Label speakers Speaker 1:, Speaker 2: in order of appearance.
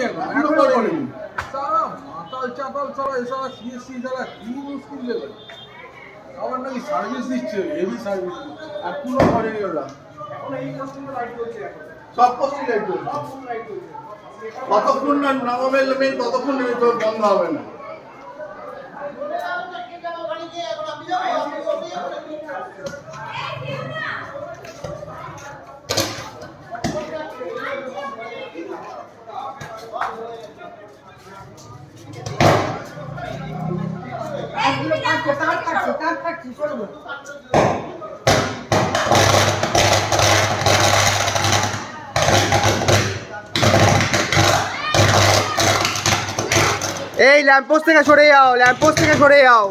Speaker 1: এখনো করেনি। সারা মাতাল চাতাল সারা এসব সিএসসি যারা কি মুশকিল দেবে। আবার নাকি সার্ভিস দিচ্ছে, হেভি সার্ভিস এখনো করেনি ওরা। সব পোস্টই লাইট চলছে। কতক্ষণ না নামাবে মেন ততক্ষণ বন্ধ হবে না।
Speaker 2: এই ল্যাম্পপোস্ট থেকে সরে যাও, ল্যাম্পপোস্ট থেকে সরে যাও।